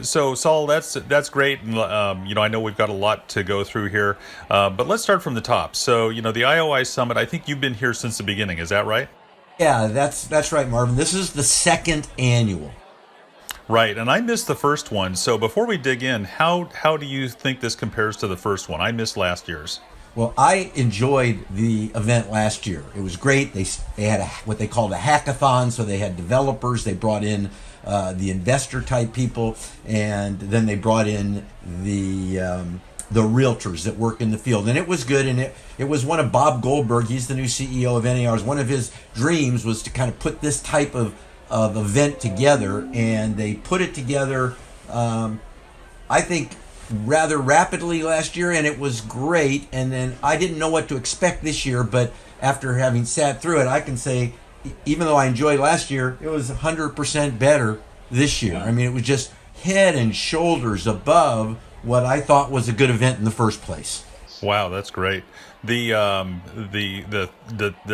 So, Saul, that's great, and I know we've got a lot to go through here, but let's start from the top. So, the IOI Summit. I think you've been here since the beginning. Is that right? Yeah, that's right, Marvin. This is the second annual. Right, and I missed the first one. So, before we dig in, how do you think this compares to the first one? I missed last year's. Well, I enjoyed the event last year. It was great. They had what they called a hackathon, so they had developers. They brought in the investor type people, and then they brought in the realtors that work in the field, and it was good. And it was one of Bob Goldberg. He's the new CEO of NAR's. One of his dreams was to kind of put this type of event together, and they put it together. I think rather rapidly last year, and it was great. And then I didn't know what to expect this year, but after having sat through it, I can say, even though I enjoyed last year, it was 100% better this year. I mean, it was just head and shoulders above what I thought was a good event in the first place. Wow, that's great. The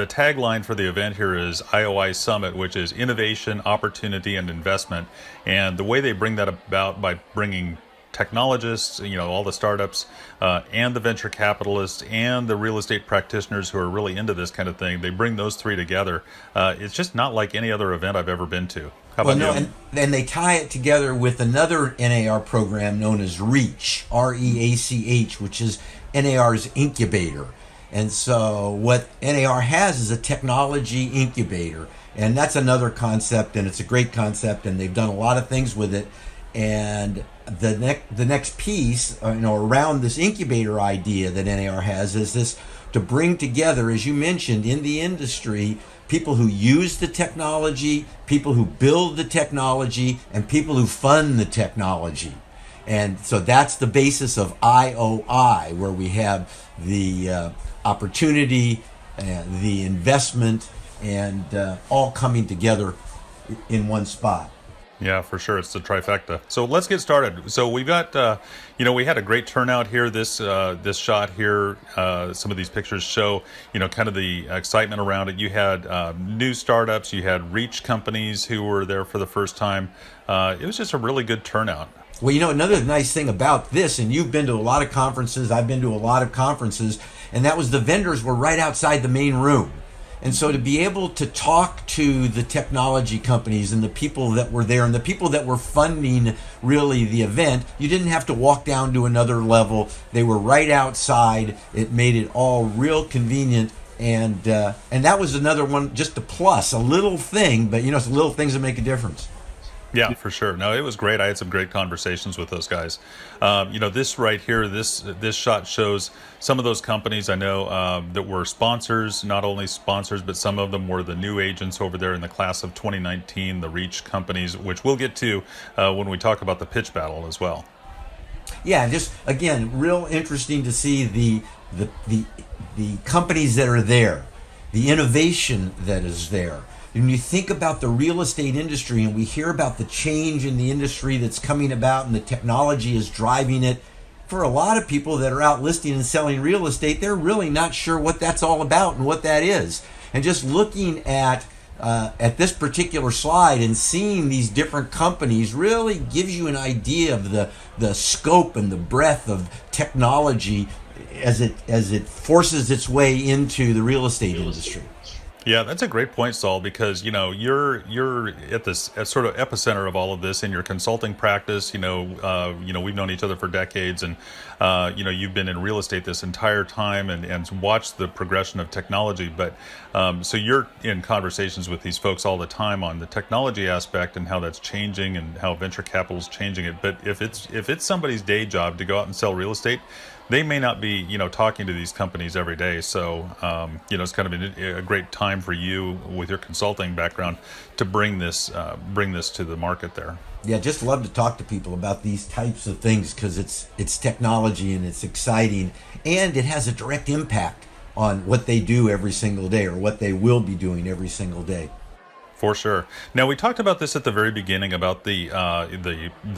tagline for the event here is IOI Summit, which is innovation, opportunity, and investment. And the way they bring that about by bringing technologists, all the startups, and the venture capitalists and the real estate practitioners who are really into this kind of thing. They bring those three together. It's just not like any other event I've ever been to. How Well, about no, you? and they tie it together with another NAR program known as REACH, REACH, which is NAR's incubator. And so what NAR has is a technology incubator, and that's another concept, and it's a great concept, and they've done a lot of things with it. And the next piece, around this incubator idea that NAR has is this to bring together, as you mentioned, in the industry, people who use the technology, people who build the technology, and people who fund the technology. And so that's the basis of IOI, where we have the opportunity, the investment, and all coming together in one spot. Yeah, for sure. It's the trifecta. So let's get started. So we've got, we had a great turnout here. This shot here, some of these pictures show, kind of the excitement around it. You had new startups, you had reach companies who were there for the first time. It was just a really good turnout. Well, another nice thing about this, and you've been to a lot of conferences, I've been to a lot of conferences, and that was the vendors were right outside the main room. And so to be able to talk to the technology companies and the people that were there and the people that were funding really the event, you didn't have to walk down to another level. They were right outside. It made it all real convenient. And that was another one, just a plus, a little thing, but it's little things that make a difference. Yeah, for sure. No, it was great. I had some great conversations with those guys. This right here, this shot shows some of those companies I know that were sponsors, not only sponsors, but some of them were the new agents over there in the class of 2019, the Reach companies, which we'll get to when we talk about the pitch battle as well. Yeah, just again, real interesting to see the companies that are there, the innovation that is there. When you think about the real estate industry and we hear about the change in the industry that's coming about and the technology is driving it, for a lot of people that are out listing and selling real estate, they're really not sure what that's all about and what that is. And just looking at this particular slide and seeing these different companies really gives you an idea of the scope and the breadth of technology as it forces its way into the real estate industry. Yeah, that's a great point, Saul, because you're at this at sort of epicenter of all of this in your consulting practice. We've known each other for decades, and you've been in real estate this entire time and watched the progression of technology. But so you're in conversations with these folks all the time on the technology aspect and how that's changing and how venture capital is changing it. But if it's somebody's day job to go out and sell real estate, they may not be, talking to these companies every day. So, it's kind of a great time for you with your consulting background to bring this to the market there. Yeah, just love to talk to people about these types of things because it's technology and it's exciting and it has a direct impact on what they do every single day or what they will be doing every single day. For sure. Now we talked about this at the very beginning about the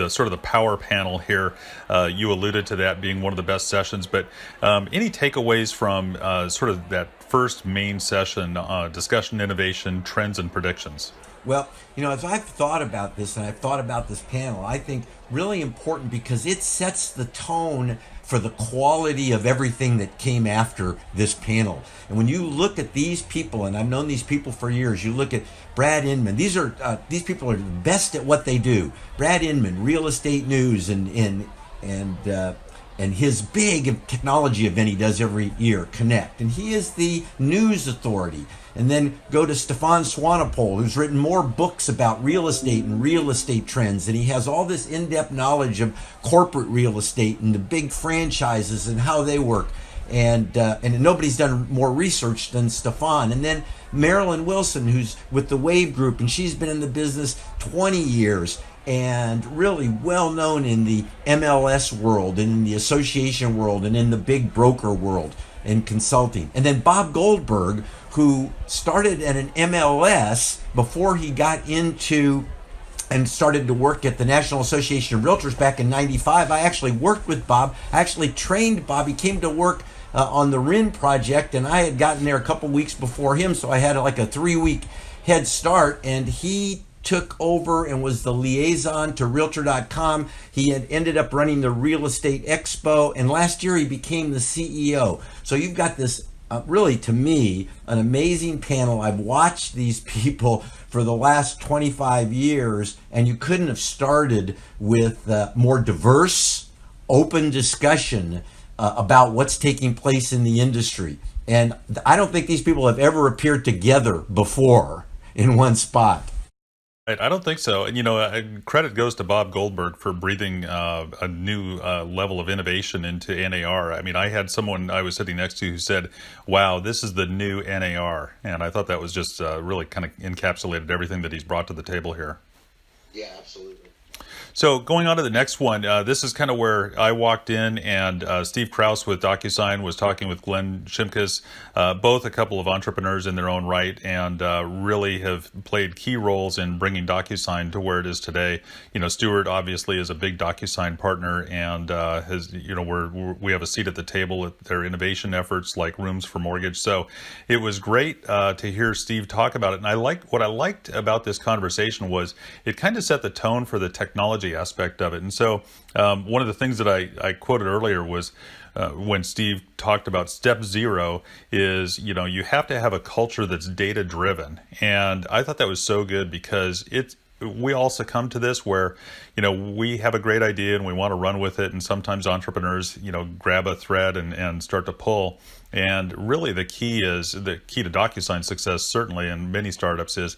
sort of the power panel here. You alluded to that being one of the best sessions, but any takeaways from sort of that first main session, discussion, innovation, trends, and predictions? Well, as I've thought about this and I've thought about this panel, I think really important because it sets the tone for the quality of everything that came after this panel. And when you look at these people, and I've known these people for years, you look at Brad Inman. These people are the best at what they do. Brad Inman, Real Estate News, and his big technology event he does every year, Connect. And he is the news authority. And then go to Stefan Swanepoel, who's written more books about real estate and real estate trends. And he has all this in-depth knowledge of corporate real estate and the big franchises and how they work. And nobody's done more research than Stefan. And then Marilyn Wilson, who's with the Wave Group, and she's been in the business 20 years. And really well known in the MLS world and in the association world and in the big broker world and consulting. And then Bob Goldberg, who started at an MLS before he got into and started to work at the National Association of Realtors back in '95. I actually worked with Bob. I actually trained Bob. He came to work on the RIN project, and I had gotten there a couple weeks before him, so I had like a 3-week head start, and he took over and was the liaison to Realtor.com. He had ended up running the Real Estate Expo, and last year he became the CEO. So you've got this, really, to me, an amazing panel. I've watched these people for the last 25 years, and you couldn't have started with more diverse, open discussion about what's taking place in the industry. And I don't think these people have ever appeared together before in one spot. I don't think so. And, credit goes to Bob Goldberg for breathing a new level of innovation into NAR. I mean, I had someone I was sitting next to who said, wow, this is the new NAR. And I thought that was just really kind of encapsulated everything that he's brought to the table here. Yeah, absolutely. So going on to the next one, this is kind of where I walked in, and Steve Krause with DocuSign was talking with Glenn Shimkus, both a couple of entrepreneurs in their own right, and really have played key roles in bringing DocuSign to where it is today. Stuart obviously is a big DocuSign partner, and we have a seat at the table at their innovation efforts like Rooms for Mortgage. So it was great to hear Steve talk about it, and what I liked about this conversation was it kind of set the tone for the technology aspect of it. And so one of the things that I quoted earlier was when Steve talked about step 0 is, you have to have a culture that's data driven. And I thought that was so good because we all succumb to this where, we have a great idea and we want to run with it. And sometimes entrepreneurs, grab a thread and start to pull. And really the key to DocuSign success, certainly in many startups, is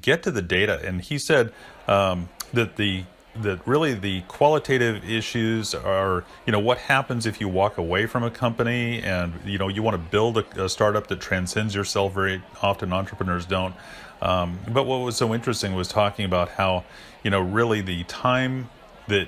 get to the data. And he said that really the qualitative issues are, what happens if you walk away from a company and, you want to build a startup that transcends yourself. Very often entrepreneurs don't. But what was so interesting was talking about how, really the time that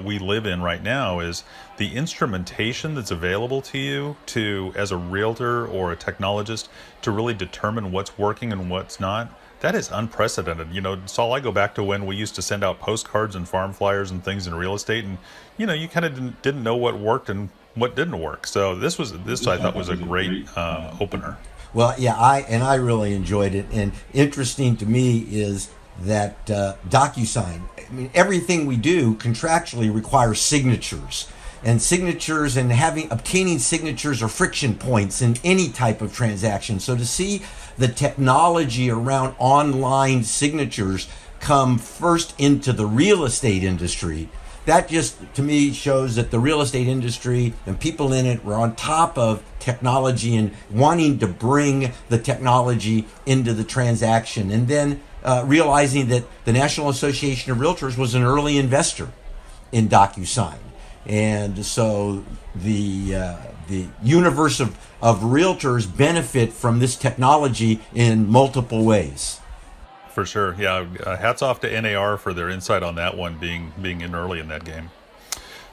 we live in right now is the instrumentation that's available to you as a realtor or a technologist to really determine what's working and what's not. That is unprecedented. Saul, I go back to when we used to send out postcards and farm flyers and things in real estate, and you kind of didn't know what worked and what didn't work. So this I thought was a great opener. Well, yeah, I really enjoyed it, and interesting to me is that DocuSign. I mean, everything we do contractually requires signatures. And signatures and obtaining signatures are friction points in any type of transaction. So to see the technology around online signatures come first into the real estate industry, that just to me shows that the real estate industry and people in it were on top of technology and wanting to bring the technology into the transaction. And then realizing that the National Association of Realtors was an early investor in DocuSign. And so the universe of realtors benefit from this technology in multiple ways. For sure, yeah. Hats off to NAR for their insight on that one, being in early in that game.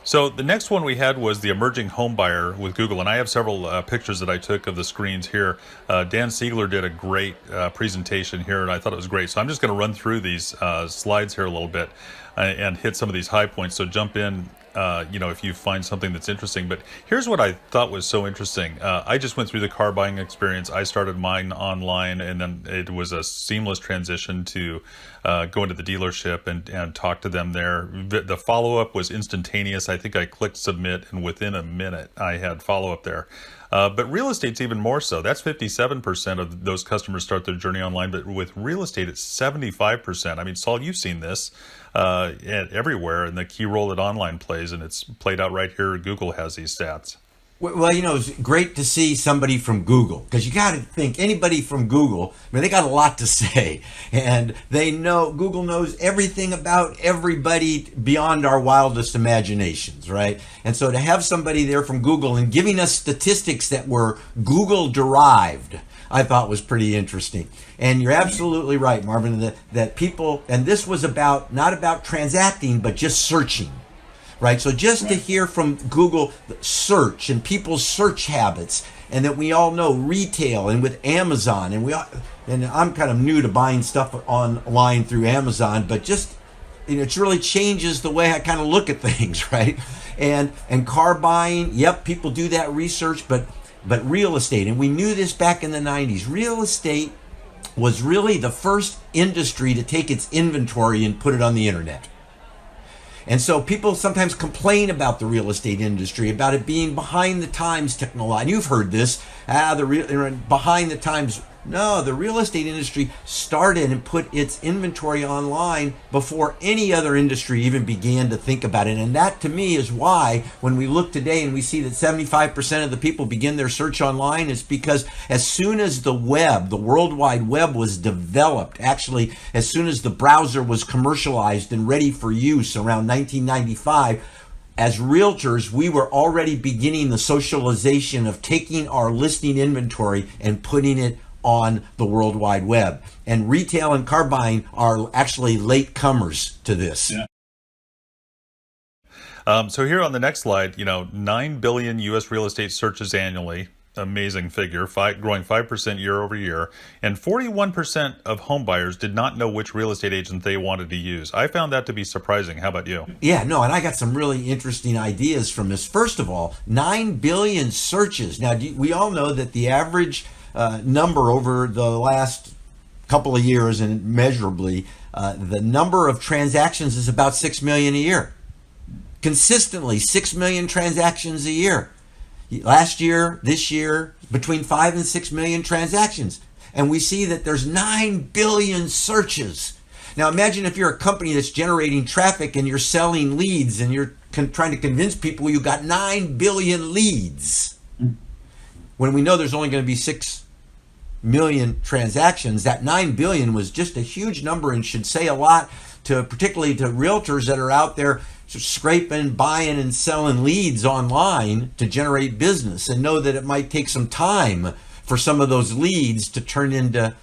So the next one we had was the emerging home buyer with Google, and I have several pictures that I took of the screens here. Dan Siegler did a great presentation here, and I thought it was great. So I'm just going to run through these slides here a little bit and hit some of these high points. So jump in if you find something that's interesting. But here's what I thought was so interesting. I just went through the car buying experience. I started mine online, and then it was a seamless transition to go into the dealership and talk to them there. The follow-up was instantaneous. I think I clicked submit, and within a minute I had follow-up there. But real estate's even more so. That's 57% of those customers start their journey online. But with real estate, it's 75%. I mean, Saul, you've seen this everywhere, and the key role that online plays, and it's played out right here. Google has these stats. Well, it's great to see somebody from Google, because you got to think anybody from Google, I mean, they got a lot to say, and Google knows everything about everybody beyond our wildest imaginations, right? And so to have somebody there from Google and giving us statistics that were Google derived, I thought was pretty interesting. And you're absolutely right, Marvin, that people, and this was not about transacting, but just searching. Right, so just to hear from Google search and people's search habits, and that we all know retail and with Amazon, and I'm kind of new to buying stuff online through Amazon, but just it really changes the way I kind of look at things, right? And car buying, yep, people do that research, but real estate, and we knew this back in the 90s, real estate was really the first industry to take its inventory and put it on the internet. And so people sometimes complain about the real estate industry, about it being behind the times technology. And you've heard this, behind the times. No, the real estate industry started and put its inventory online before any other industry even began to think about it. And that, to me, is why when we look today and we see that 75% of the people begin their search online, it's because as soon as the web, the World Wide Web, was developed, actually, as soon as the browser was commercialized and ready for use around 1995, as realtors, we were already beginning the socialization of taking our listing inventory and putting it on the World Wide Web. And retail and car buying are actually late comers to this. Yeah. So here on the next slide, 9 billion U.S. real estate searches annually. Amazing figure, growing 5% year over year. And 41% of home buyers did not know which real estate agent they wanted to use. I found that to be surprising. How about you? Yeah, no, and I got some really interesting ideas from this. First of all, 9 billion searches. Now, we all know that the average number over the last couple of years, and measurably, the number of transactions is about 6 million a year. Consistently, 6 million transactions a year. Last year, this year, between 5 and 6 million transactions. And we see that there's 9 billion searches. Now imagine if you're a company that's generating traffic and you're selling leads and you're trying to convince people you got 9 billion leads. When we know there's only going to be 6 million transactions, that 9 billion was just a huge number and should say a lot particularly to realtors that are out there scraping, buying, and selling leads online to generate business, and know that it might take some time for some of those leads to turn into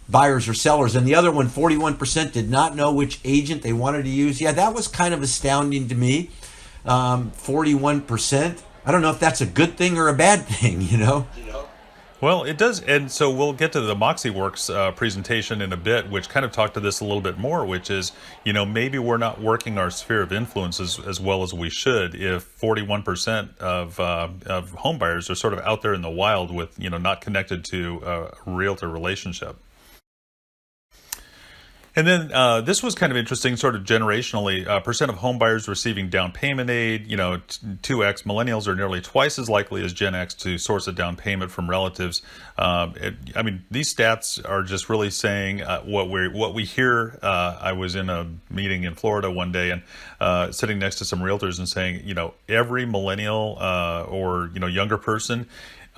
buyers or sellers. And the other one, 41% did not know which agent they wanted to use. Yeah, that was kind of astounding to me. 41%. I don't know if that's a good thing or a bad thing, Well, it does, and so we'll get to the MoxieWorks presentation in a bit, which kind of talked to this a little bit more, which is, maybe we're not working our sphere of influence as well as we should if 41% of home buyers are sort of out there in the wild with, not connected to a realtor relationship. And then this was kind of interesting, sort of generationally. Percent of home buyers receiving down payment aid, 2x. Millennials are nearly twice as likely as Gen X to source a down payment from relatives. These stats are just really saying what we hear. I was in a meeting in Florida one day and sitting next to some realtors and saying, every millennial or younger person,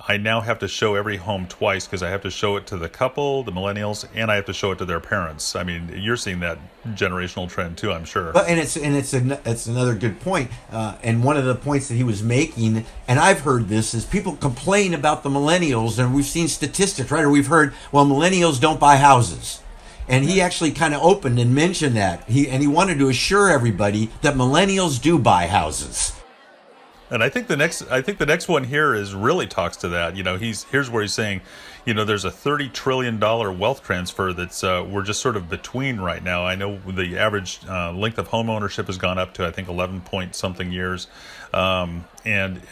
I now have to show every home twice because I have to show it to the couple, the millennials, and I have to show it to their parents. I mean, you're seeing that generational trend too, I'm sure. Well, and it's another good point. And one of the points that he was making, and I've heard this, is people complain about the millennials, and we've seen statistics, right? Or we've heard, well, millennials don't buy houses. And he actually kind of opened and mentioned that. He wanted to assure everybody that millennials do buy houses. And I think the next one here is really talks to that. Here's where he's saying, there's a $30 trillion wealth transfer that's we're just sort of between right now. I know the average length of home ownership has gone up to I think 11 point something years, and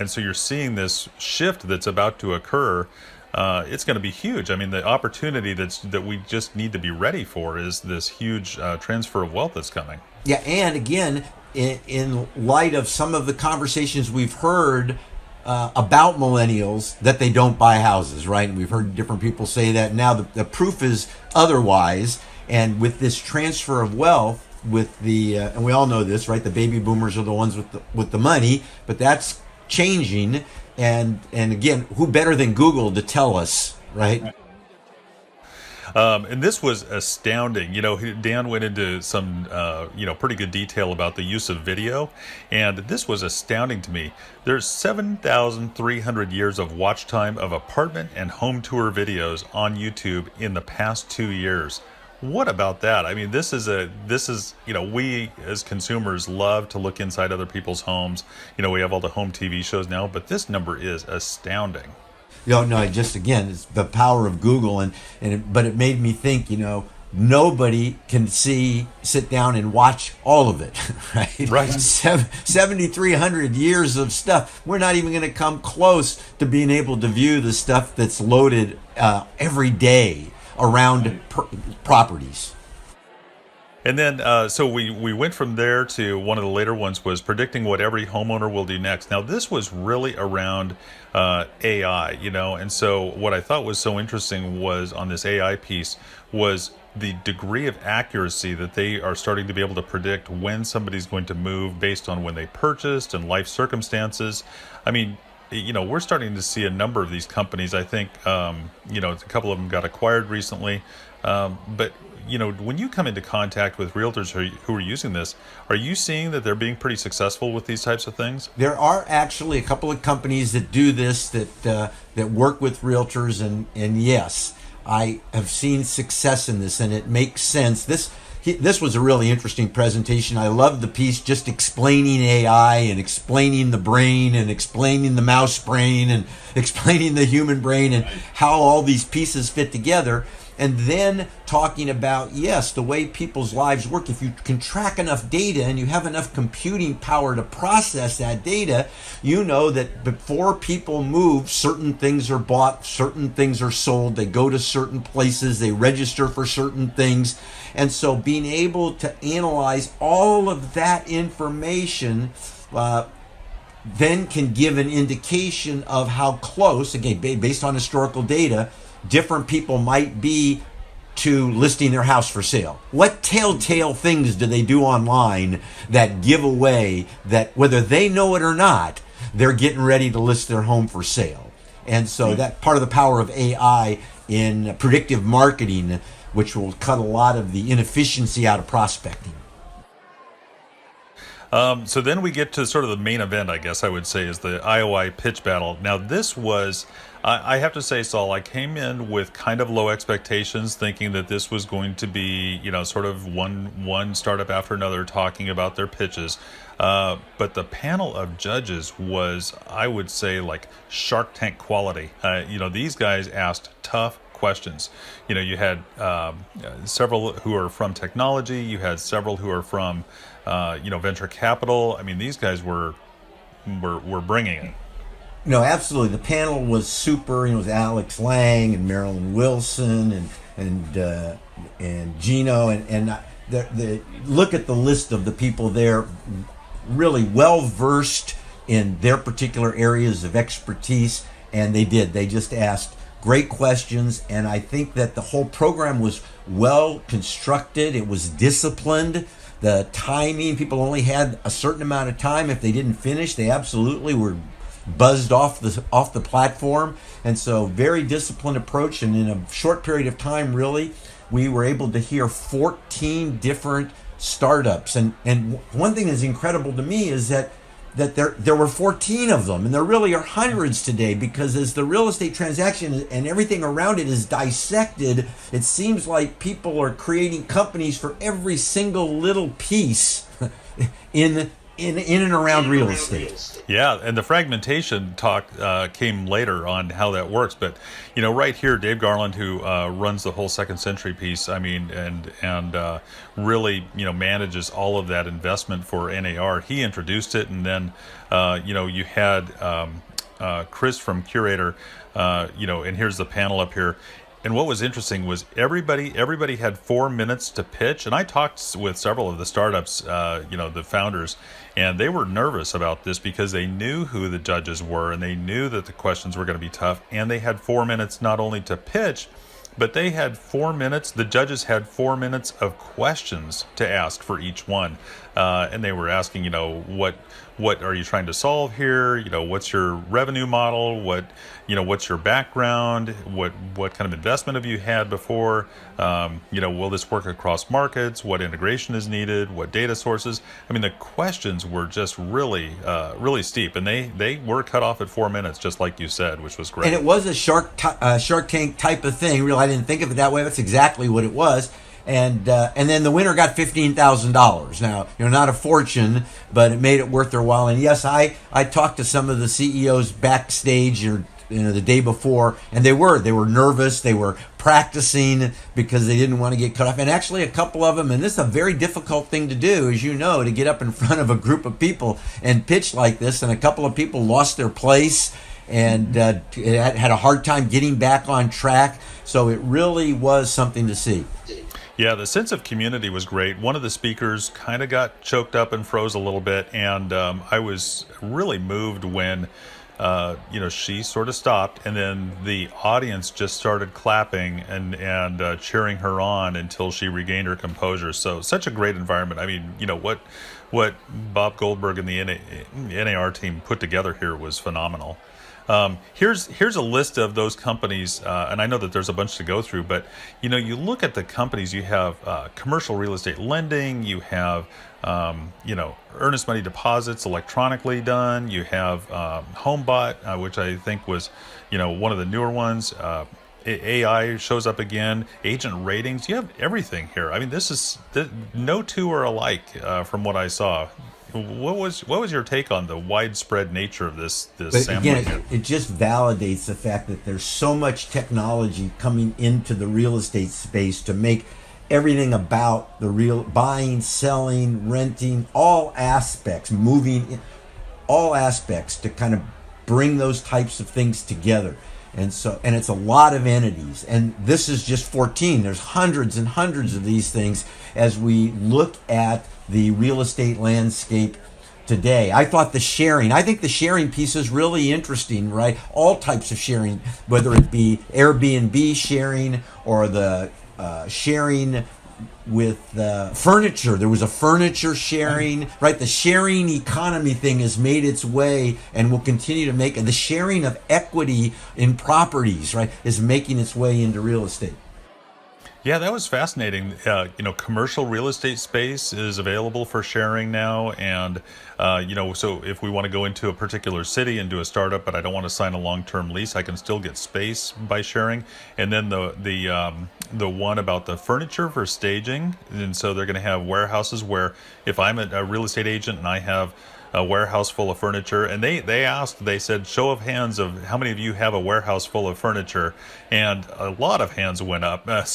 so you're seeing this shift that's about to occur. It's going to be huge. I mean, the opportunity that we just need to be ready for is this huge transfer of wealth that's coming. Yeah, and again, in light of some of the conversations we've heard about millennials, that they don't buy houses, right? And we've heard different people say that. Now the proof is otherwise. And with this transfer of wealth, with the and we all know this, right? The baby boomers are the ones with the money, but that's changing. And again, who better than Google to tell us, right? And this was astounding. Dan went into some, pretty good detail about the use of video, and this was astounding to me. There's 7,300 years of watch time of apartment and home tour videos on YouTube in the past 2 years. What about that? I mean, we as consumers love to look inside other people's homes. We have all the home TV shows now, but this number is astounding. No, again, it's the power of Google, but it made me think, nobody can sit down and watch all of it, right? Right. 7,300 years of stuff. We're not even going to come close to being able to view the stuff that's loaded every day around properties. And then, so we went from there to one of the later ones was predicting what every homeowner will do next. Now, this was really around AI, and so what I thought was so interesting was on this AI piece was the degree of accuracy that they are starting to be able to predict when somebody's going to move based on when they purchased and life circumstances. I mean, we're starting to see a number of these companies. I think, a couple of them got acquired recently, but when you come into contact with realtors who are using this, are you seeing that they're being pretty successful with these types of things? There are actually a couple of companies that do this, that work with realtors, and yes, I have seen success in this, and it makes sense. This was a really interesting presentation. I loved the piece just explaining AI and explaining the brain and explaining the mouse brain and explaining the human brain and how all these pieces fit together. And then talking about, yes, the way people's lives work. If you can track enough data and you have enough computing power to process that data, you know that before people move, certain things are bought, certain things are sold, they go to certain places, they register for certain things. And so being able to analyze all of that information then can give an indication of how close, again, based on historical data, different people might be to listing their house for sale. What telltale things do they do online that give away that whether they know it or not, they're getting ready to list their home for sale? And so that part of the power of AI in predictive marketing, which will cut a lot of the inefficiency out of prospecting. So then we get to sort of the main event, I guess I would say, is the IOI pitch battle. Now this was, I have to say, Saul, I came in with kind of low expectations, thinking that this was going to be, sort of one startup after another talking about their pitches. But the panel of judges was, I would say, like Shark Tank quality. These guys asked tough questions. You had several who are from technology. You had several who are from, venture capital. I mean, these guys were bringing it. No, absolutely. The panel was super. It was Alex Lang and Marilyn Wilson and Gino and the look at the list of the people there, really well versed in their particular areas of expertise, and they just asked great questions, and I think that the whole program was well constructed. It was disciplined. The timing, people only had a certain amount of time. If they didn't finish, they absolutely were buzzed off the platform. And so very disciplined approach, and in a short period of time, really, we were able to hear 14 different startups. And one thing that's incredible to me is that there were 14 of them, and there really are hundreds today, because as the real estate transaction and everything around it is dissected, it seems like people are creating companies for every single little piece in in and around real estate. Yeah, and the fragmentation talk came later on how that works. But right here, Dave Garland, who runs the whole Second Century piece, I mean, and really manages all of that investment for NAR. He introduced it, and then you had Chris from Curator, and here's the panel up here. And what was interesting was everybody had 4 minutes to pitch. And I talked with several of the startups, the founders, and they were nervous about this because they knew who the judges were and they knew that the questions were going to be tough. And they had 4 minutes not only to pitch, but they had 4 minutes. The judges had 4 minutes of questions to ask for each one, and they were asking, what are you trying to solve here? What's your revenue model? What's your background? What kind of investment have you had before? Will this work across markets? What integration is needed? What data sources? I mean, the questions were just really, really steep, and they were cut off at 4 minutes, just like you said, which was great. And it was a Shark Tank type of thing. Really, I didn't think of it that way. That's exactly what it was. And then the winner got $15,000. Now, not a fortune, but it made it worth their while. And yes, I talked to some of the CEOs backstage or the day before, and they were nervous. They were practicing because they didn't want to get cut off. And actually, a couple of them, and this is a very difficult thing to do, as you know, to get up in front of a group of people and pitch like this. And a couple of people lost their place and had a hard time getting back on track. So it really was something to see. Yeah, the sense of community was great. One of the speakers kind of got choked up and froze a little bit, and I was really moved when, she sort of stopped, and then the audience just started clapping and cheering her on until she regained her composure. So such a great environment. I mean, what Bob Goldberg and the NAR team put together here was phenomenal. Here's a list of those companies, and I know that there's a bunch to go through, but you look at the companies. You have commercial real estate lending, you have earnest money deposits electronically done, you have HomeBot, which I think was one of the newer ones. AI shows up again, agent ratings. You have everything here. I mean, no two are alike from what I saw. What was your take on the widespread nature of this sampling? Again, it just validates the fact that there's so much technology coming into the real estate space to make everything about the real buying, selling, renting, all aspects, moving, all aspects to kind of bring those types of things together. And it's a lot of entities, and this is just 14. There's hundreds and hundreds of these things as we look at the real estate landscape today. I think the sharing piece is really interesting, right? All types of sharing, whether it be Airbnb sharing or the sharing with furniture. There was a furniture sharing, right? The sharing economy thing has made its way and will continue to make it. The sharing of equity in properties, right, is making its way into real estate. Yeah, that was fascinating. Commercial real estate space is available for sharing now, and so if we want to go into a particular city and do a startup, but I don't want to sign a long-term lease, I can still get space by sharing. And then the one about the furniture for staging, and so they're going to have warehouses where if I'm a real estate agent and I have a warehouse full of furniture, and they said, show of hands of how many of you have a warehouse full of furniture, and a lot of hands went up. But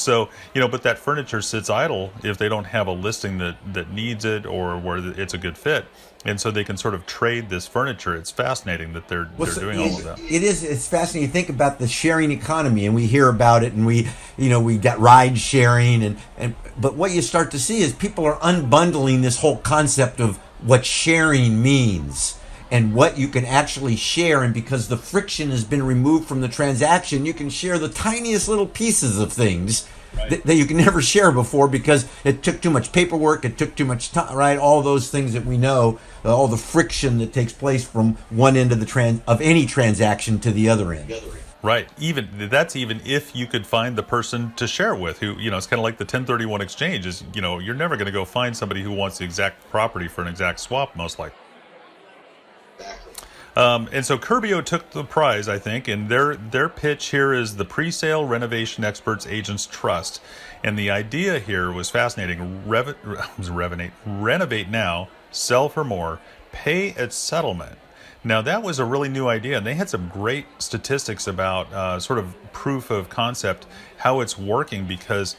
that furniture sits idle if they don't have a listing that needs it or where it's a good fit. And so they can sort of trade this furniture. It's fascinating that they're doing all of that. It's fascinating. You think about the sharing economy, and we hear about it, and we got ride sharing, but what you start to see is people are unbundling this whole concept of what sharing means and what you can actually share. And because the friction has been removed from the transaction, you can share the tiniest little pieces of things that you can never share before because it took too much paperwork, it took too much time, right? All those things that we know, all the friction that takes place from one end of any transaction to the other end. Right. Even if you could find the person to share with, who it's kind of like the 1031 exchange. Is you're never going to go find somebody who wants the exact property for an exact swap, most likely. And so Curbio took the prize, I think, and their pitch here is the pre-sale renovation experts agents trust. And the idea here was fascinating. Renovate now, sell for more, pay at settlement. Now that was a really new idea, and they had some great statistics about sort of proof of concept, how it's working, because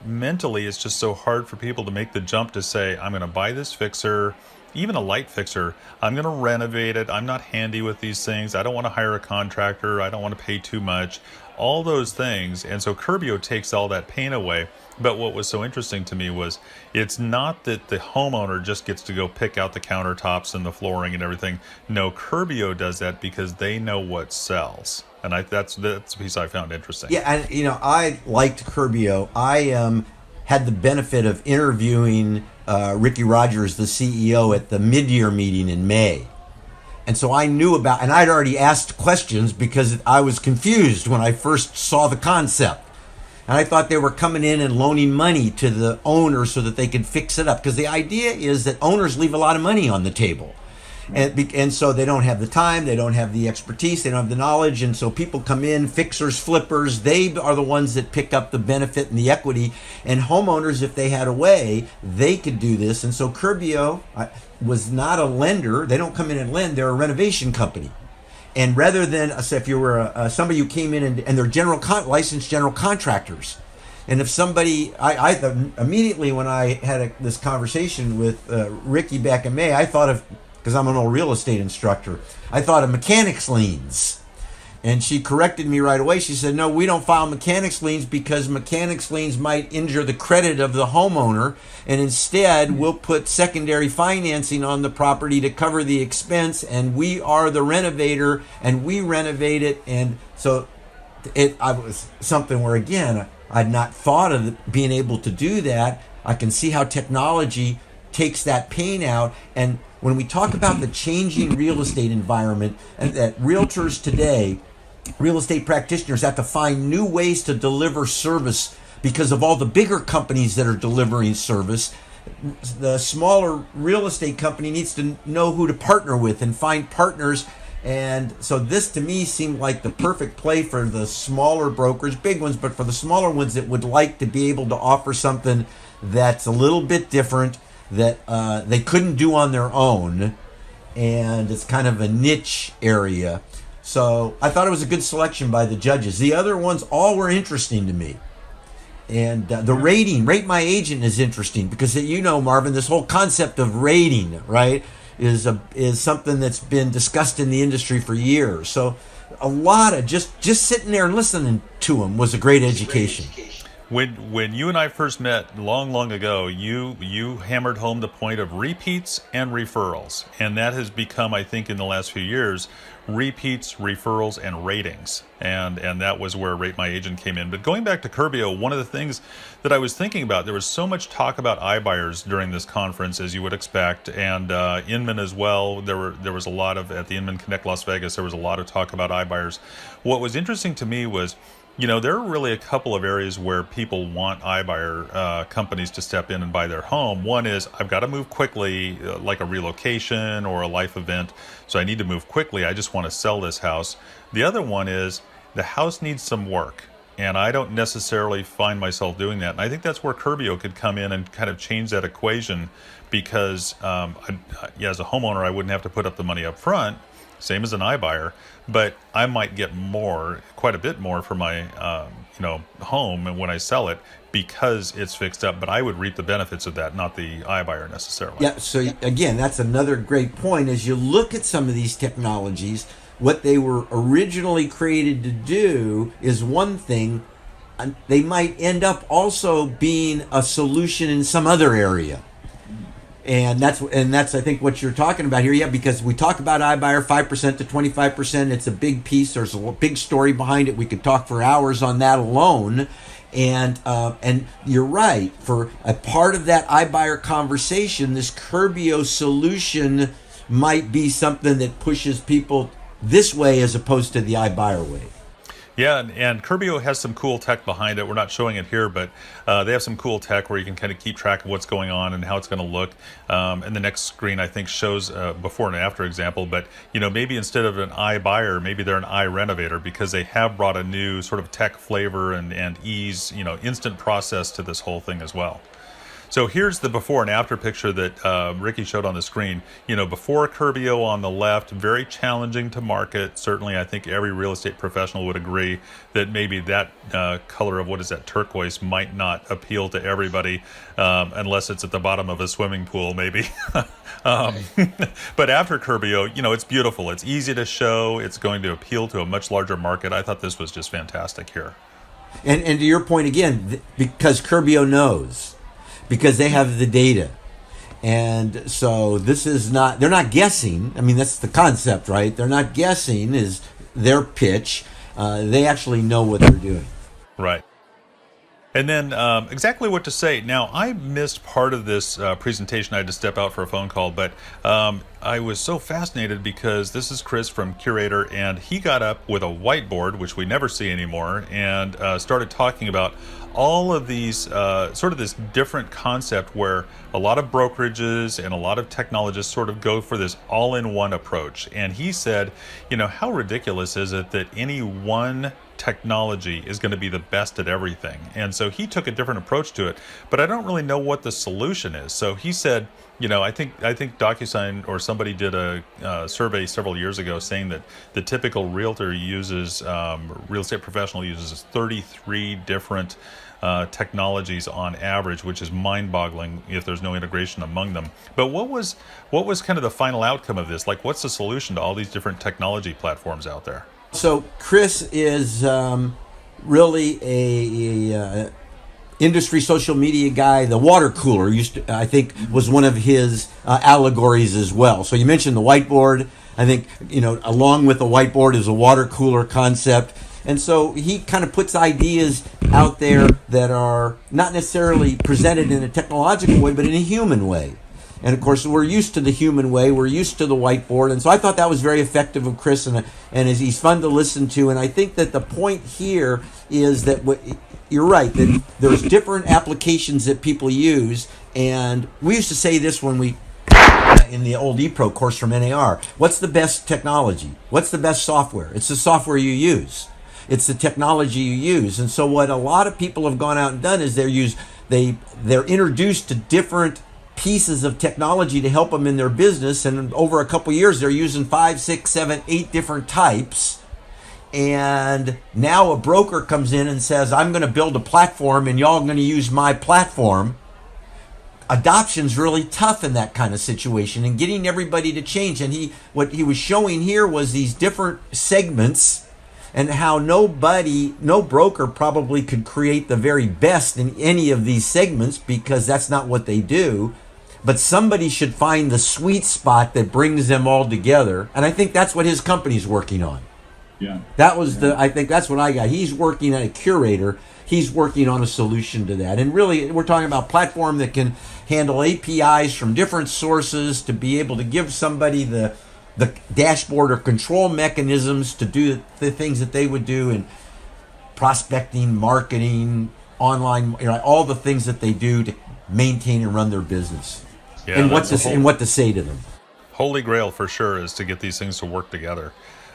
mentally it's just so hard for people to make the jump to say, I'm going to buy this fixer, even a light fixer, I'm going to renovate it. I'm not handy with these things. I don't want to hire a contractor. I don't want to pay too much. All those things. And so Curbio takes all that pain away. But what was so interesting to me was it's not that the homeowner just gets to go pick out the countertops and the flooring and everything. No, Curbio does that because they know what sells. And that's the piece I found interesting. Yeah, and I liked Curbio. I had the benefit of interviewing Ricky Rogers, the CEO, at the mid-year meeting in May. And so I knew about, and I'd already asked questions because I was confused when I first saw the concept. And I thought they were coming in and loaning money to the owner so that they could fix it up. Because the idea is that owners leave a lot of money on the table. And so they don't have the time, they don't have the expertise, they don't have the knowledge. And so people come in, fixers, flippers, they are the ones that pick up the benefit and the equity. And homeowners, if they had a way, they could do this. And so Curbio was not a lender. They don't come in and lend. They're a renovation company. And rather than, say, if you were somebody who came in and they're licensed general contractors. And if somebody, I immediately when I had this conversation with Ricky back in May, I thought of, because I'm an old real estate instructor, I thought of mechanics liens. And she corrected me right away. She said, no, we don't file mechanics liens because mechanics liens might injure the credit of the homeowner. And instead, we'll put secondary financing on the property to cover the expense. And we are the renovator and we renovate it. And so I was something where, again, I'd not thought of being able to do that. I can see how technology takes that pain out. And when we talk about the changing real estate environment, and that realtors today, real estate practitioners have to find new ways to deliver service because of all the bigger companies that are delivering service. The smaller real estate company needs to know who to partner with and find partners. And so this to me seemed like the perfect play for the smaller brokers, big ones, but for the smaller ones that would like to be able to offer something that's a little bit different, that they couldn't do on their own, and it's kind of a niche area. So I thought it was a good selection by the judges. The other ones all were interesting to me. And the rate my agent is interesting because, Marvin, this whole concept of rating, right, is something that's been discussed in the industry for years. So a lot of just sitting there and listening to them was a great education. When you and I first met long ago, you hammered home the point of repeats and referrals, and that has become, I think, in the last few years, repeats, referrals, and ratings, and that was where Rate My Agent came in. But going back to Curbio, one of the things that I was thinking about, there was so much talk about iBuyers during this conference, as you would expect, and Inman as well. There was a lot of, at the Inman Connect Las Vegas, there was a lot of talk about iBuyers. What was interesting to me was, there are really a couple of areas where people want iBuyer companies to step in and buy their home. One is, I've got to move quickly, like a relocation or a life event, so I need to move quickly. I just want to sell this house. The other one is, the house needs some work, and I don't necessarily find myself doing that. And I think that's where Curbio could come in and kind of change that equation, because as a homeowner, I wouldn't have to put up the money up front, same as an iBuyer, but I might get quite a bit more for my home and when I sell it, because it's fixed up. But I would reap the benefits of that, not the iBuyer necessarily. Yeah, so again, that's another great point. As you look at some of these technologies, what they were originally created to do is one thing, and they might end up also being a solution in some other area. And that's I think what you're talking about here. Yeah, because we talk about iBuyer 5% to 25%. It's a big piece. There's a big story behind it. We could talk for hours on that alone. And you're right. For a part of that iBuyer conversation, this Curbio solution might be something that pushes people this way as opposed to the iBuyer way. Yeah, and Curbio has some cool tech behind it. We're not showing it here, but they have some cool tech where you can kind of keep track of what's going on and how it's going to look. And the next screen, I think, shows before and after example. But maybe instead of an iBuyer, maybe they're an iRenovator because they have brought a new sort of tech flavor and ease, instant process to this whole thing as well. So here's the before and after picture that Ricky showed on the screen. Before Curbio on the left, very challenging to market. Certainly, I think every real estate professional would agree that maybe that color of, what is that, turquoise, might not appeal to everybody unless it's at the bottom of a swimming pool, maybe. But after Curbio, it's beautiful. It's easy to show. It's going to appeal to a much larger market. I thought this was just fantastic here. And to your point again, because Curbio knows, because they have the data. And so this is not, they're not guessing. I mean, that's the concept, right? They're not guessing is their pitch. They actually know what they're doing. Right. And then exactly what to say. Now, I missed part of this presentation. I had to step out for a phone call, but I was so fascinated because this is Chris from Curator, and he got up with a whiteboard, which we never see anymore, and started talking about all of these sort of this different concept where a lot of brokerages and a lot of technologists sort of go for this all-in-one approach. And he said, how ridiculous is it that any one technology is going to be the best at everything? And so he took a different approach to it, but I don't really know what the solution is. So he said, I think DocuSign or somebody did a survey several years ago saying that the typical realtor uses, real estate professional uses 33 different technologies on average, which is mind-boggling if there's no integration among them. But what was kind of the final outcome of this? Like, what's the solution to all these different technology platforms out there? So Chris is really a industry social media guy. The water cooler I think was one of his allegories as well. So you mentioned the whiteboard. I think along with the whiteboard is a water cooler concept. And so he kind of puts ideas out there that are not necessarily presented in a technological way, but in a human way. And of course, we're used to the human way. We're used to the whiteboard. And so I thought that was very effective of Chris, and he's fun to listen to. And I think that the point here is that you're right, that there's different applications that people use. And we used to say this when we, in the old ePro course from NAR, what's the best technology? What's the best software? It's the software you use. It's the technology you use. And so what a lot of people have gone out and done is they're introduced to different pieces of technology to help them in their business, and over a couple years they're using 5, 6, 7, 8 different types. And now a broker comes in and says, I'm going to build a platform and y'all are going to use my platform. Adoption's really tough in that kind of situation, and getting everybody to change. And what he was showing here was these different segments, and how no broker probably could create the very best in any of these segments, because that's not what they do. But somebody should find the sweet spot that brings them all together. And I think that's what his company's working on. Yeah. I think that's what I got. He's working on a Curator. He's working on a solution to that. And really, we're talking about a platform that can handle APIs from different sources to be able to give somebody the dashboard or control mechanisms to do the things that they would do in prospecting, marketing, online, all the things that they do to maintain and run their business. Yeah, and what to say to them. Holy grail for sure is to get these things to work together.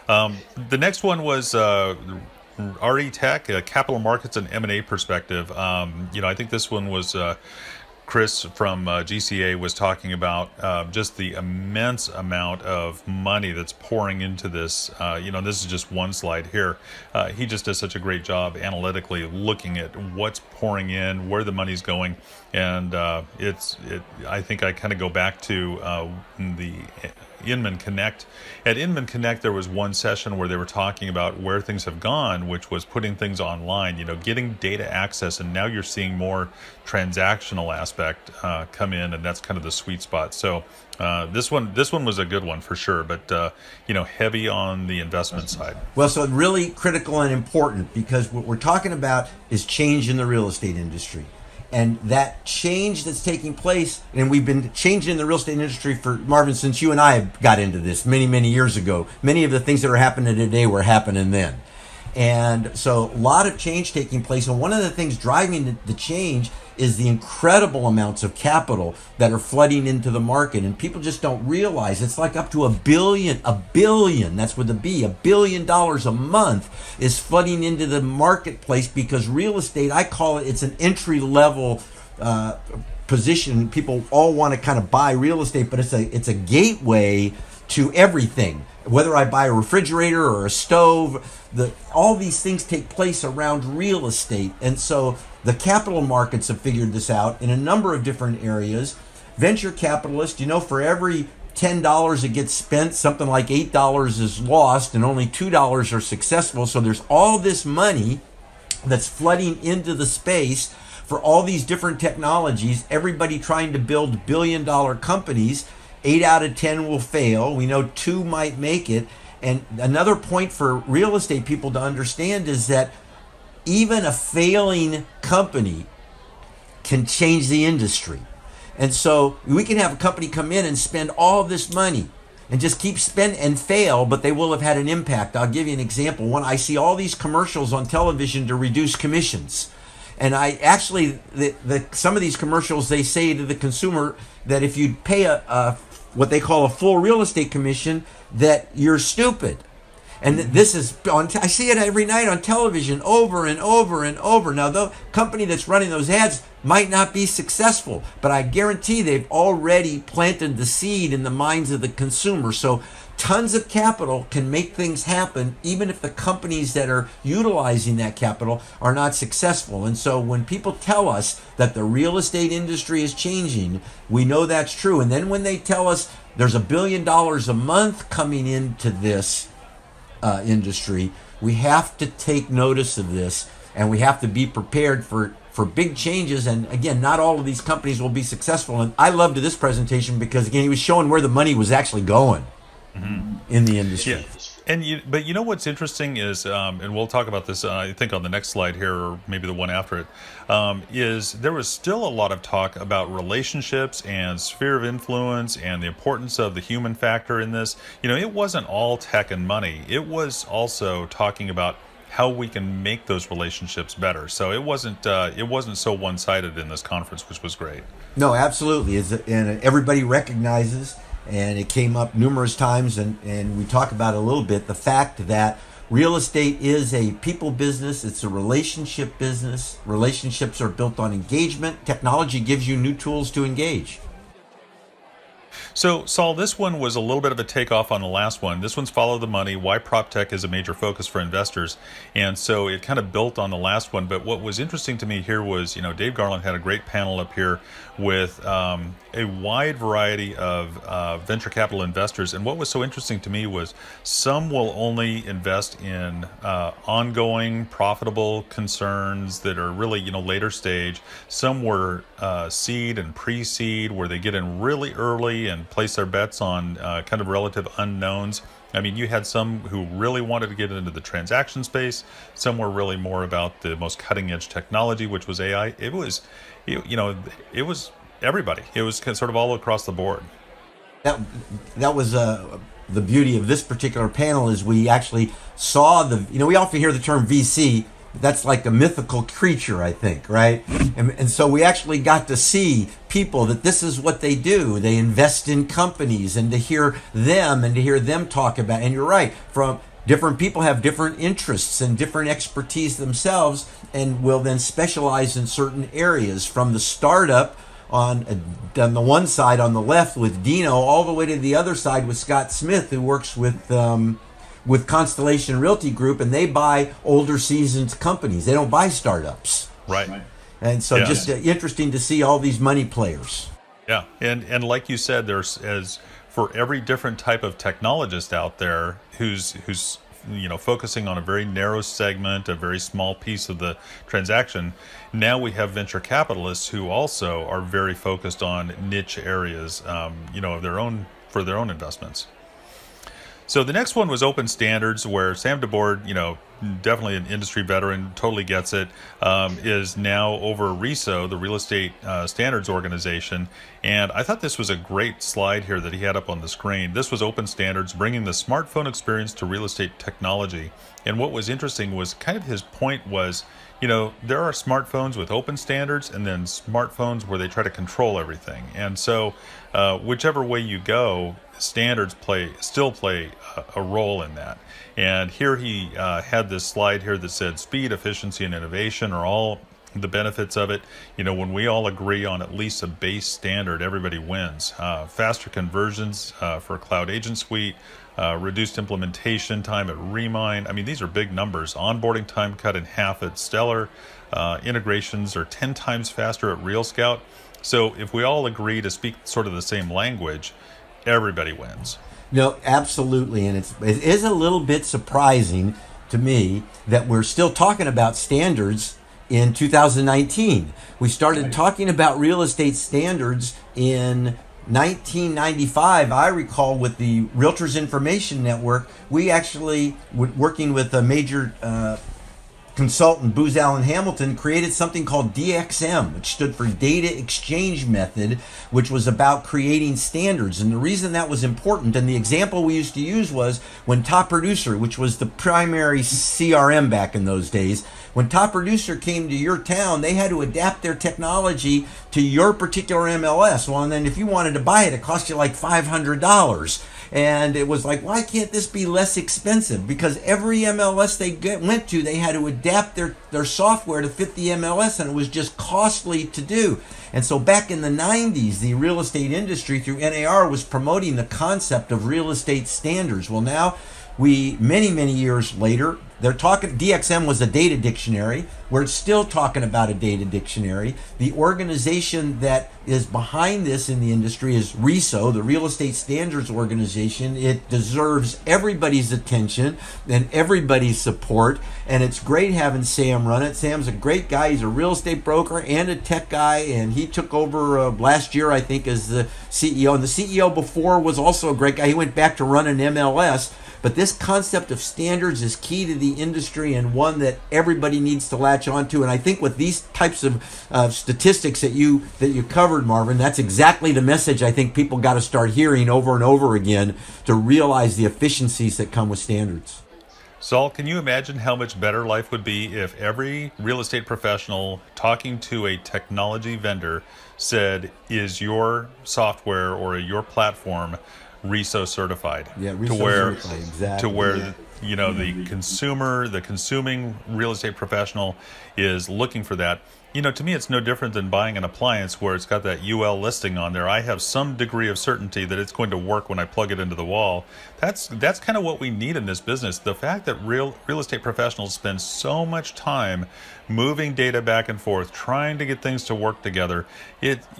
The next one was RE Tech, capital markets and M&A perspective. I think this one was Chris from GCA was talking about just the immense amount of money that's pouring into this. This is just one slide here. He just does such a great job analytically looking at what's pouring in, where the money's going, and I think I kind of go back to the Inman Connect. At Inman Connect, there was one session where they were talking about where things have gone, which was putting things online, getting data access, and now you're seeing more transactional aspect come in, and that's kind of the sweet spot. So this one was a good one for sure, but heavy on the investment side. Well, so really critical and important, because what we're talking about is change in the real estate industry. And that change that's taking place, and we've been changing the real estate industry for, Marvin, since you and I got into this many, many years ago. Many of the things that are happening today were happening then. And so a lot of change taking place. And one of the things driving the change is the incredible amounts of capital that are flooding into the market. And people just don't realize it's like up to a billion, that's with a B, $1 billion a month is flooding into the marketplace because real estate, I call it, it's an entry level position. People all want to kind of buy real estate, but it's a gateway to everything. Whether I buy a refrigerator or a stove, all these things take place around real estate. And so the capital markets have figured this out in a number of different areas. Venture capitalists, for every $10 that gets spent, something like $8 is lost and only $2 are successful. So there's all this money that's flooding into the space for all these different technologies, everybody trying to build billion-dollar companies. 8 out of 10 will fail. We know 2 might make it. And another point for real estate people to understand is that even a failing company can change the industry. And so we can have a company come in and spend all this money and just keep spending and fail, but they will have had an impact. I'll give you an example. When I see all these commercials on television to reduce commissions, and I actually, some of these commercials, they say to the consumer that if you pay what they call a full real estate commission, that you're stupid. And this is I see it every night on television over and over and over. Now, the company that's running those ads might not be successful, but I guarantee they've already planted the seed in the minds of the consumer. So tons of capital can make things happen, even if the companies that are utilizing that capital are not successful. And so when people tell us that the real estate industry is changing, we know that's true. And then when they tell us there's $1 billion a month coming into this industry, we have to take notice of this, and we have to be prepared for big changes. And again, not all of these companies will be successful. And I loved this presentation because, again, he was showing where the money was actually going in the industry. Yeah. But what's interesting is, and we'll talk about this, I think on the next slide here, or maybe the one after it, is there was still a lot of talk about relationships and sphere of influence and the importance of the human factor in this. It wasn't all tech and money. It was also talking about how we can make those relationships better. So it wasn't so one-sided in this conference, which was great. No, absolutely. And everybody recognizes, and it came up numerous times, and we talk about it a little bit, the fact that real estate is a people business. It's a relationship business. Relationships are built on engagement. Technology gives you new tools to engage. So, Saul, this one was a little bit of a takeoff on the last one. This one's Follow the Money, why prop tech is a major focus for investors. And so it kind of built on the last one. But what was interesting to me here was, Dave Garland had a great panel up here with a wide variety of venture capital investors. And what was so interesting to me was some will only invest in ongoing, profitable concerns that are really, later stage. Some were seed and pre-seed, where they get in really early and place their bets on kind of relative unknowns. I mean, you had some who really wanted to get into the transaction space. Some were really more about the most cutting edge technology, which was AI. It was, it was everybody. It was sort of all across the board. That was the beauty of this particular panel, is we actually saw we often hear the term VC. That's like a mythical creature, I think, right? And so we actually got to see people that this is what they do. They invest in companies, and to hear them talk about, and you're right, from different people have different interests and different expertise themselves, and will then specialize in certain areas, from the startup on the one side on the left with Dino, all the way to the other side with Scott Smith, who works with Constellation Realty Group, and they buy older seasoned companies. They don't buy startups. Right. And so just interesting to see all these money players. Yeah. And like you said, there's, as for every different type of technologist out there who's focusing on a very narrow segment, a very small piece of the transaction, now we have venture capitalists who also are very focused on niche areas, of their own, for their own investments. So the next one was open standards, where Sam DeBoard, definitely an industry veteran, totally gets it, is now over RESO, the Real Estate Standards Organization. And I thought this was a great slide here that he had up on the screen. This was Open Standards, bringing the smartphone experience to real estate technology. And what was interesting was kind of his point was, there are smartphones with open standards and then smartphones where they try to control everything. And so whichever way you go, standards still play a role in that. And here he had this slide here that said speed, efficiency, and innovation are all the benefits of it. When we all agree on at least a base standard, everybody wins. Faster conversions for Cloud Agent Suite, reduced implementation time at Remind. I mean, these are big numbers. Onboarding time cut in half at Stellar. Integrations are 10 times faster at Real Scout. So if we all agree to speak sort of the same language, everybody wins. No, absolutely. And it is a little bit surprising to me that we're still talking about standards in 2019. We started talking about real estate standards in 1995. I recall with the Realtors Information Network, we actually, working with a major consultant, Booz Allen Hamilton, created something called DXM, which stood for Data Exchange Method, which was about creating standards. And the reason that was important, and the example we used to use was when Top Producer, which was the primary CRM back in those days, when Top Producer came to your town, they had to adapt their technology to your particular MLS. Well, and then if you wanted to buy it, it cost you like $500. And it was like, why can't this be less expensive? Because every MLS they went to, they had to adapt their software to fit the MLS, and it was just costly to do. And so back in the 90s, the real estate industry through NAR was promoting the concept of real estate standards. Well, now many years later, they're talking, DXM was a data dictionary. We're still talking about a data dictionary. The organization that is behind this in the industry is RESO, the Real Estate Standards Organization. It deserves everybody's attention and everybody's support. And it's great having Sam run it. Sam's a great guy. He's a real estate broker and a tech guy. And he took over last year, I think, as the CEO. And the CEO before was also a great guy. He went back to running MLS. But this concept of standards is key to the industry and one that everybody needs to latch onto. And I think with these types of statistics that you covered, Marvin, that's exactly the message I think people got to start hearing over and over again to realize the efficiencies that come with standards. Saul, can you imagine how much better life would be if every real estate professional talking to a technology vendor said, is your software or your platform RESO certified? Yeah, RESO certified, exactly. To where the consuming real estate professional is looking for that. To me, it's no different than buying an appliance where it's got that UL listing on there. I have some degree of certainty that it's going to work when I plug it into the wall. That's kind of what we need in this business. The fact that real estate professionals spend so much time moving data back and forth, trying to get things to work together.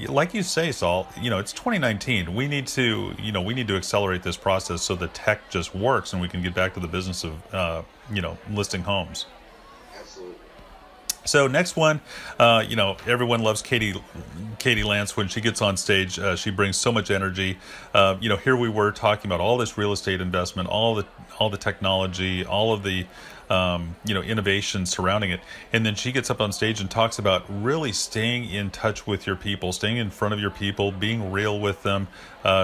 Like you say, Saul, it's 2019. We need to accelerate this process so the tech just works and we can get back to the business of listing homes. So next one, everyone loves Katie Lance when she gets on stage. She brings so much energy. Here we were talking about all this real estate investment, all the technology, all of the innovation surrounding it, and then she gets up on stage and talks about really staying in touch with your people, staying in front of your people, being real with them.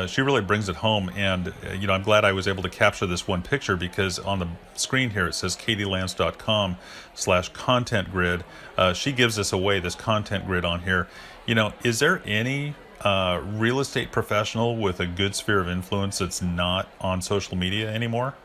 She really brings it home, and I'm glad I was able to capture this one picture because on the screen here it says katielance.com/content grid. She gives us away this content grid on here. Is there any real estate professional with a good sphere of influence that's not on social media anymore?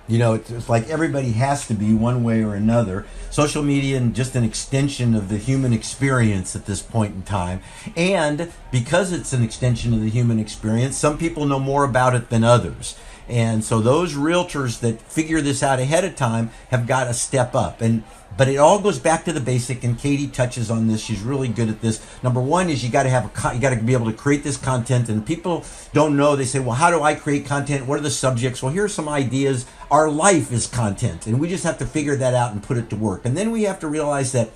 It's like everybody has to be one way or another. Social media and just an extension of the human experience at this point in time. And because it's an extension of the human experience, some people know more about it than others. And so those realtors that figure this out ahead of time have got to step up. But it all goes back to the basic, and Katie touches on this. She's really good at this. Number one is you got to be able to create this content, and people don't know. They say, well, how do I create content? What are the subjects? Well, here are some ideas. Our life is content, and we just have to figure that out and put it to work. And then we have to realize that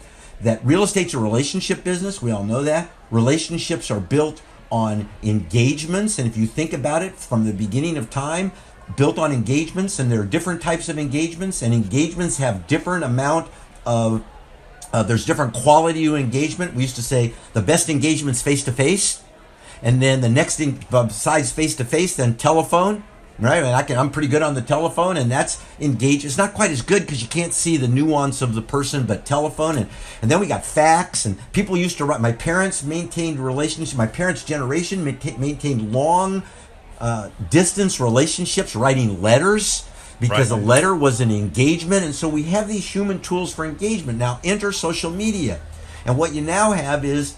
real estate's a relationship business. We all know that. Relationships are built on engagements, and if you think about it from the beginning of time, built on engagements, and there are different types of engagements, and engagements have different amount of there's different quality to engagement. We used to say the best engagement's face to face, and then the next thing besides face to face, then telephone. Right, and I'm pretty good on the telephone, and that's engaged. It's not quite as good because you can't see the nuance of the person, but telephone, and then we got fax, and people used to write. My parents maintained relationships. My parents' generation maintained long distance relationships, writing letters, because Right. a letter was an engagement, and so we have these human tools for engagement. Now enter social media, and what you now have is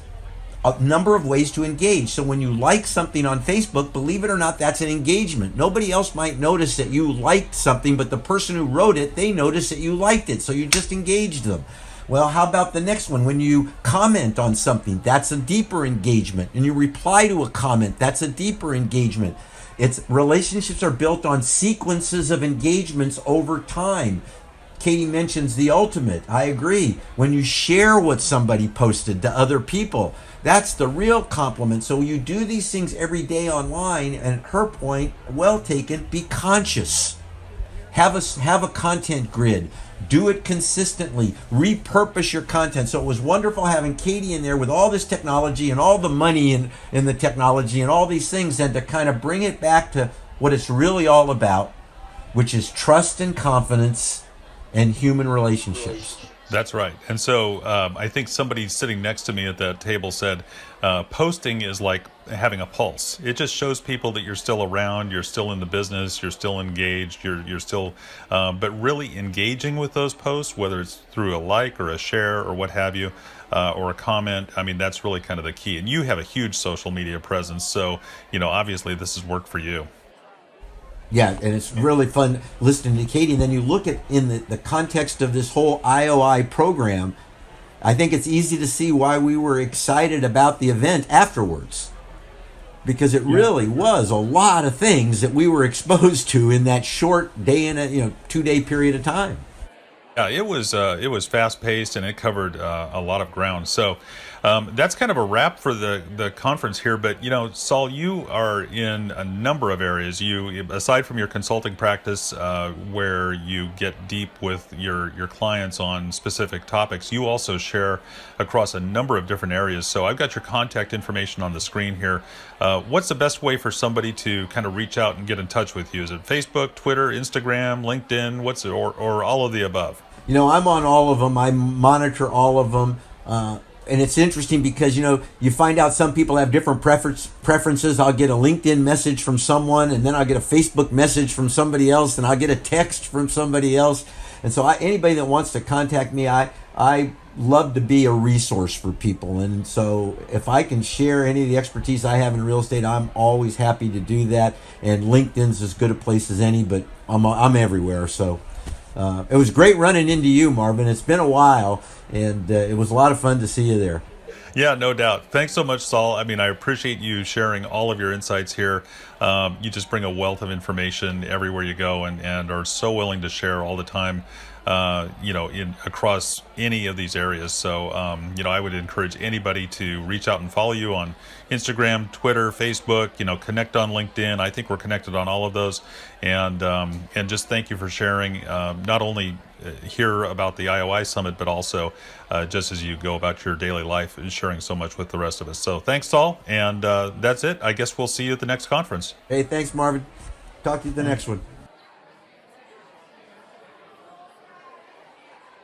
a number of ways to engage. So when you like something on Facebook, believe it or not, that's an engagement. Nobody else might notice that you liked something, but the person who wrote it, they noticed that you liked it, so you just engaged them. Well, how about the next one? When you comment on something, that's a deeper engagement. And you reply to a comment, that's a deeper engagement. It's relationships are built on sequences of engagements over time. Katie mentions the ultimate. I agree. When you share what somebody posted to other people, that's the real compliment. So you do these things every day online, and her point, well taken, be conscious. Have a content grid. Do it consistently. Repurpose your content. So it was wonderful having Katie in there with all this technology and all the money in the technology and all these things, and to kind of bring it back to what it's really all about, which is trust and confidence and human relationships. That's right. And so I think somebody sitting next to me at that table said, posting is like having a pulse. It just shows people that you're still around, you're still in the business, you're still engaged, you're still, but really engaging with those posts, whether it's through a like or a share or what have you, or a comment. I mean, that's really kind of the key. And you have a huge social media presence. So, obviously this has worked for you. Yeah, and it's really fun listening to Katie. And then you look at in the context of this whole IOI program, I think it's easy to see why we were excited about the event afterwards. Because it really was a lot of things that we were exposed to in that short day and 2-day period of time. Yeah, it was fast paced and it covered a lot of ground. So that's kind of a wrap for the conference here. But Saul, you are in a number of areas. You, aside from your consulting practice, where you get deep with your clients on specific topics, you also share across a number of different areas. So I've got your contact information on the screen here. What's the best way for somebody to kind of reach out and get in touch with you? Is it Facebook, Twitter, Instagram, LinkedIn? What's it, or all of the above? I'm on all of them. I monitor all of them. And it's interesting because, you find out some people have different preferences. I'll get a LinkedIn message from someone, and then I'll get a Facebook message from somebody else, and I'll get a text from somebody else. And so anybody that wants to contact me, I love to be a resource for people. And so if I can share any of the expertise I have in real estate, I'm always happy to do that. And LinkedIn's as good a place as any, but I'm everywhere. So it was great running into you, Marvin. It's been a while, and it was a lot of fun to see you there. Yeah, no doubt. Thanks so much, Saul. I mean, I appreciate you sharing all of your insights here. You just bring a wealth of information everywhere you go, and are so willing to share all the time, in across any of these areas. So, I would encourage anybody to reach out and follow you on Instagram, Twitter, Facebook, connect on LinkedIn. I think we're connected on all of those. And just thank you for sharing, not only hear about the IOI Summit, but also just as you go about your daily life and sharing so much with the rest of us. So thanks, Saul. And that's it. I guess we'll see you at the next conference. Hey, thanks, Marvin. Talk to you at the next one.